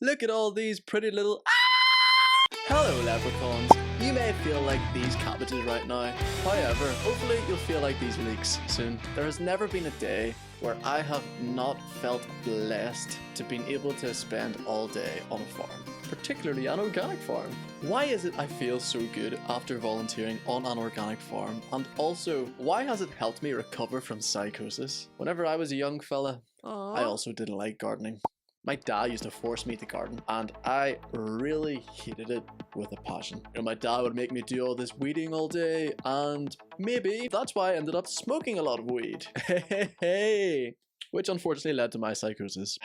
Look at all these pretty little Hello leprechauns. You may feel like these cabbages right now. However, hopefully you'll feel like these leeks soon. There has never been a day where I have not felt blessed to being able to spend all day on a farm, particularly an organic farm. Why is it I feel so good after volunteering on an organic farm? And also, why has it helped me recover from psychosis? Whenever I was a young fella, I also didn't like gardening. My dad used to force me to garden, and I really hated it with a passion. You know, my dad would make me do all this weeding all day, and maybe that's why I ended up smoking a lot of weed. Hey, which unfortunately led to my psychosis.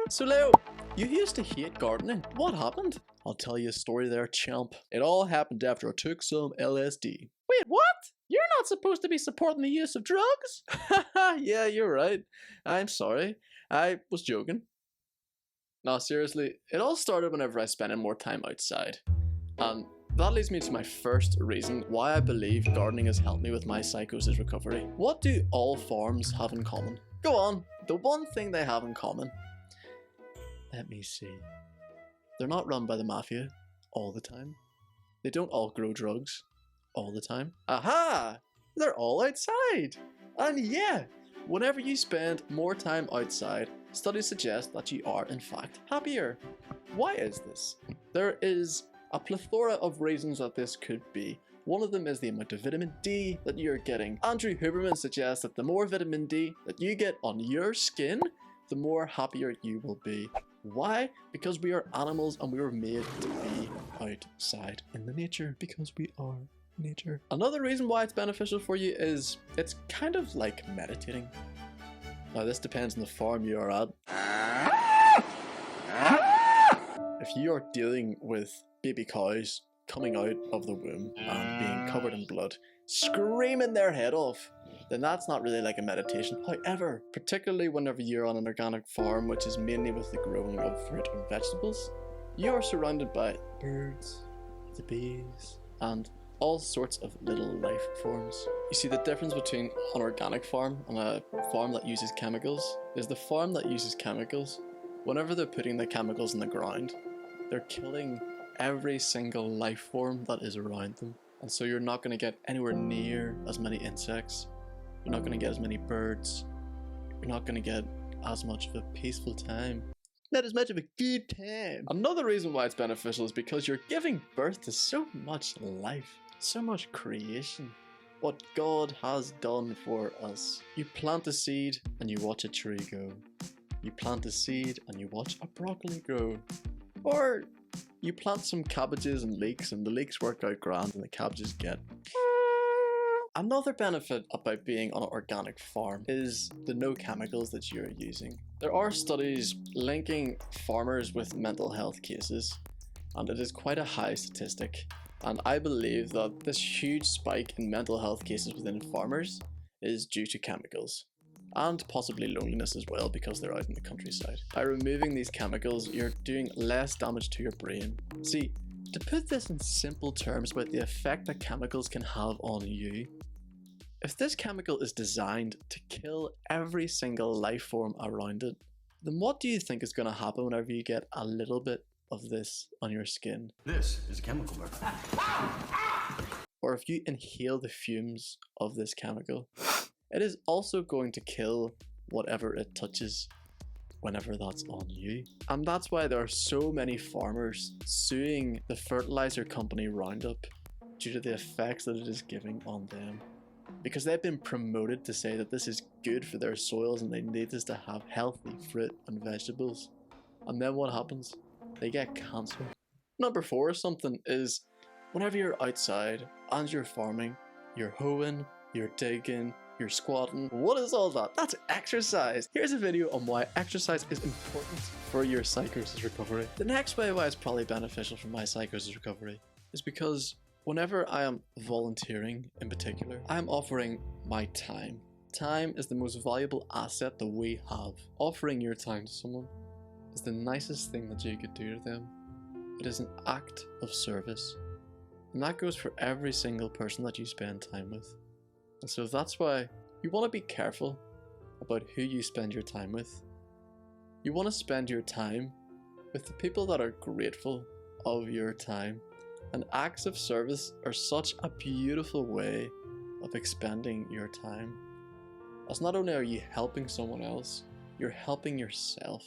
So Layo, you used to hate gardening. What happened? I'll tell you a story there, champ. It all happened after I took some LSD. Wait, what? You're not supposed to be supporting the use of drugs? Yeah, you're right. I'm sorry. I was joking. No, seriously, it all started whenever I spent more time outside. And that leads me to my first reason why I believe gardening has helped me with my psychosis recovery. What do all farms have in common? Go on, the one thing they have in common. Let me see. They're not run by the mafia all the time. They don't all grow drugs all the time. Aha! They're all outside! And yeah! Whenever you spend more time outside, studies suggest that you are in fact happier. Why is this? There is a plethora of reasons that this could be. One of them is the amount of vitamin D that you're getting. Andrew Huberman suggests that the more vitamin D that you get on your skin, the more happier you will be. Why? Because we are animals and we were made to be outside in the nature, because we are nature. Another reason why it's beneficial for you is it's kind of like meditating. Now this depends on the farm you are at. If you are dealing with baby cows coming out of the womb and being covered in blood, screaming their head off, then that's not really like a meditation. However, particularly whenever you're on an organic farm, which is mainly with the growing of fruit and vegetables, you are surrounded by birds, the bees, and all sorts of little life forms. You see, the difference between an organic farm and a farm that uses chemicals is the farm that uses chemicals, whenever they're putting the chemicals in the ground, they're killing every single life form that is around them. And so you're not going to get anywhere near as many insects, you're not going to get as many birds, you're not going to get as much of a peaceful time. Not as much of a good time. Another reason why it's beneficial is because you're giving birth to so much life. So much creation. What God has done for us. You plant a seed and you watch a tree grow. You plant a seed and you watch a broccoli grow. Or you plant some cabbages and leeks and the leeks work out grand and the cabbages get. Another benefit about being on an organic farm is the no chemicals that you're using. There are studies linking farmers with mental health cases, and it is quite a high statistic. And I believe that this huge spike in mental health cases within farmers is due to chemicals. And possibly loneliness as well, because they're out in the countryside. By removing these chemicals, you're doing less damage to your brain. See, to put this in simple terms about the effect that chemicals can have on you, if this chemical is designed to kill every single life form around it, then what do you think is going to happen whenever you get a little bit of this on your skin? This is a chemical burn. Or if you inhale the fumes of this chemical, it is also going to kill whatever it touches whenever that's on you. And that's why there are so many farmers suing the fertilizer company Roundup due to the effects that it is giving on them. Because they've been promoted to say that this is good for their soils and they need this to have healthy fruit and vegetables. And then what happens? They get cancer. Number 4 or something is whenever you're outside and you're farming, you're hoeing, you're digging, you're squatting. What is all that? That's exercise. Here's a video on why exercise is important for your psychosis recovery. The next way why it's probably beneficial for my psychosis recovery is because whenever I am volunteering in particular, I am offering my time. Time is the most valuable asset that we have. Offering your time to someone is the nicest thing that you could do to them. It is an act of service. And that goes for every single person that you spend time with. And so that's why you want to be careful about who you spend your time with. You want to spend your time with the people that are grateful of your time, and acts of service are such a beautiful way of expending your time, as not only are you helping someone else, you're helping yourself.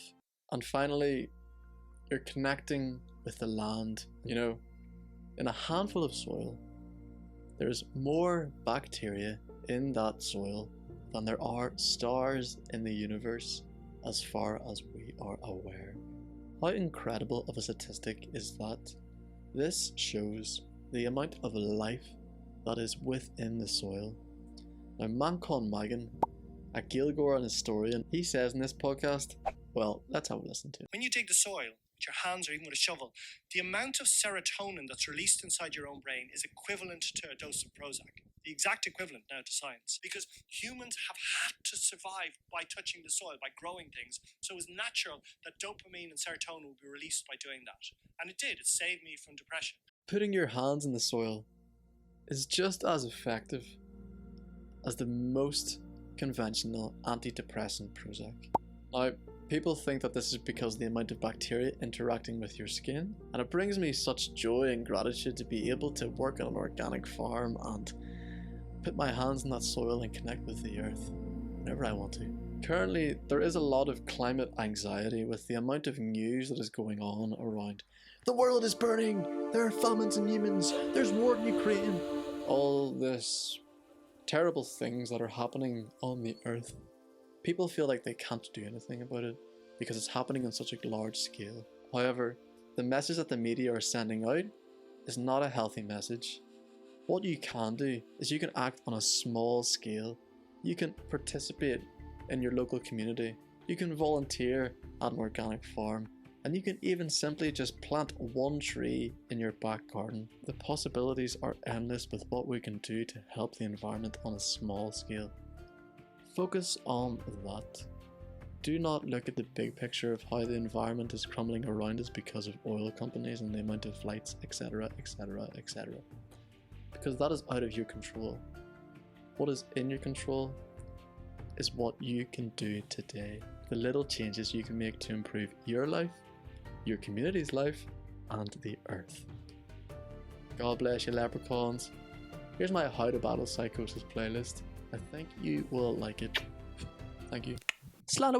And finally, you're connecting with the land. You know, in a handful of soil, there's more bacteria in that soil than there are stars in the universe, as far as we are aware. How incredible of a statistic is that? This shows the amount of life that is within the soil. Now, Manchán, a Gaeilgeoir and historian, he says in this podcast, well, let's have a listen to it. When you dig the soil with your hands or even with a shovel, the amount of serotonin that's released inside your own brain is equivalent to a dose of Prozac. The exact equivalent now to science. Because humans have had to survive by touching the soil, by growing things. So it was natural that dopamine and serotonin would be released by doing that. And it did. It saved me from depression. Putting your hands in the soil is just as effective as the most conventional antidepressant Prozac. Now, people think that this is because of the amount of bacteria interacting with your skin, and it brings me such joy and gratitude to be able to work on an organic farm and put my hands in that soil and connect with the earth whenever I want to. Currently, there is a lot of climate anxiety with the amount of news that is going on around. The world is burning! There are famines in humans! There's war in Ukraine! All this terrible things that are happening on the earth. People feel like they can't do anything about it because it's happening on such a large scale. However, the message that the media are sending out is not a healthy message. What you can do is you can act on a small scale. You can participate in your local community. You can volunteer at an organic farm. And you can even simply just plant one tree in your back garden. The possibilities are endless with what we can do to help the environment on a small scale. Focus on that. Do not look at the big picture of how the environment is crumbling around us because of oil companies and the amount of flights, etc, etc, etc. Because that is out of your control. What is in your control is what you can do today. The little changes you can make to improve your life, your community's life, and the earth. God bless you, leprechauns. Here's my How to Battle Psychosis playlist. I think you will like it. Thank you. Slán